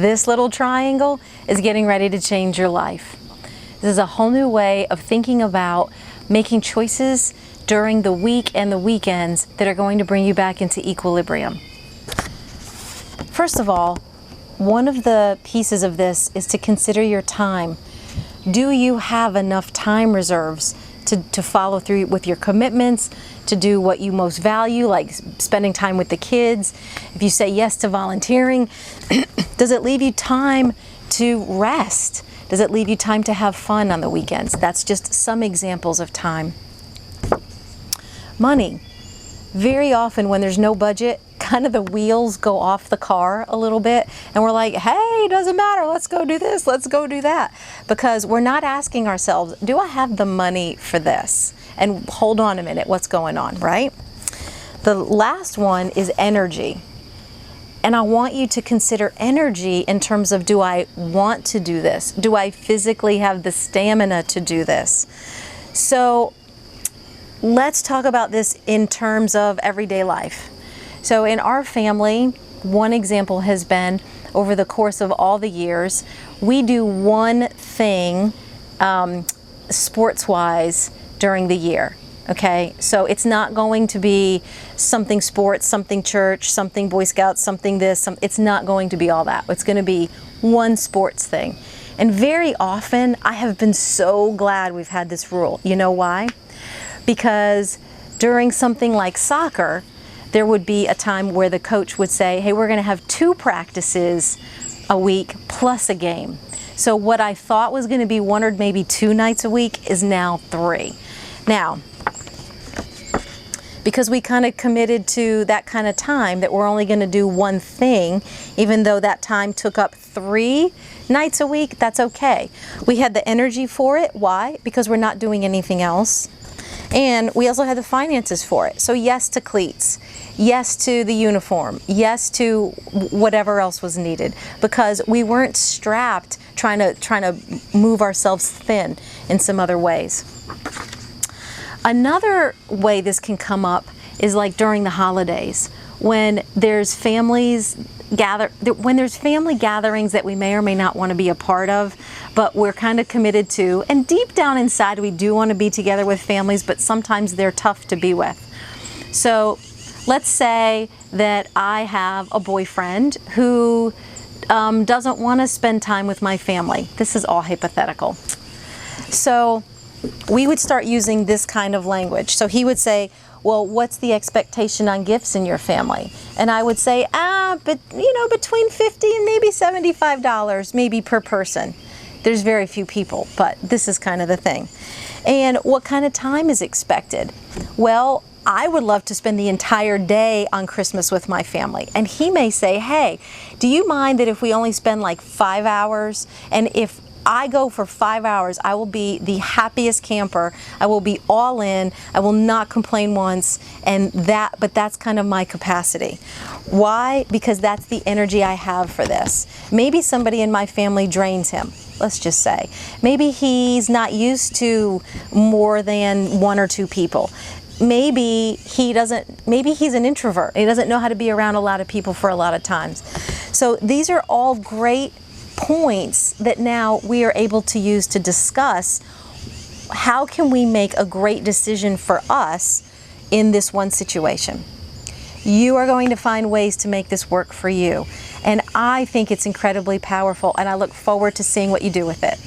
This little triangle is getting ready to change your life. This is a whole new way of thinking about making choices during the week and the weekends that are going to bring you back into equilibrium. First of all, one of the pieces of this is to consider your time. Do you have enough time reserves to follow through with your commitments, to do what you most value, like spending time with the kids? If you say yes to volunteering, does it leave you time to rest? Does it leave you time to have fun on the weekends? That's just some examples of time. Money. Very often when there's no budget, kind of the wheels go off the car a little bit and we're like, hey, doesn't matter, let's go do this, let's go do that. Because we're not asking ourselves, do I have the money for this? And hold on a minute, what's going on, right? The last one is energy. And I want you to consider energy in terms of, do I want to do this? Do I physically have the stamina to do this? So let's talk about this in terms of everyday life. So in our family, one example has been, over the course of all the years, we do one thing sports-wise during the year. Okay, so it's not going to be something sports, something church, something Boy Scouts, something this, it's not going to be all that. It's going to be one sports thing. And very often, I have been so glad we've had this rule. You know why? Because during something like soccer, there would be a time where the coach would say, hey, we're going to have 2 practices a week plus a game. So what I thought was going to be 1 or maybe 2 nights a week is now 3. Now, because we kind of committed to that kind of time that we're only going to do one thing, even though that time took up 3 nights a week, that's okay. We had the energy for it. Why? Because we're not doing anything else. And we also had the finances for it. So yes to cleats, yes to the uniform, yes to whatever else was needed, because we weren't strapped trying to move ourselves thin in some other ways. Another way this can come up is like during the holidays, when there's family gatherings that we may or may not want to be a part of, but we're kind of committed to, and deep down inside we do want to be together with families, but sometimes they're tough to be with. So let's say that I have a boyfriend who doesn't want to spend time with my family. This is all hypothetical. So we would start using this kind of language. So he would say, well, what's the expectation on gifts in your family? And I would say, but you know, between $50 and maybe $75 maybe per person. There's very few people, but this is kind of the thing. And what kind of time is expected? Well, I would love to spend the entire day on Christmas with my family. And he may say, hey, do you mind that if we only spend like 5 hours? And if I go for 5 hours, I will be the happiest camper. I will be all in. I will not complain once. But that's kind of my capacity. Why? Because that's the energy I have for this. Maybe somebody in my family drains him, let's just say. Maybe he's not used to more than 1 or 2 people. Maybe he's an introvert. He doesn't know how to be around a lot of people for a lot of times. So these are all great points that now we are able to use to discuss how can we make a great decision for us in this one situation. You are going to find ways to make this work for you. And I think it's incredibly powerful, and I look forward to seeing what you do with it.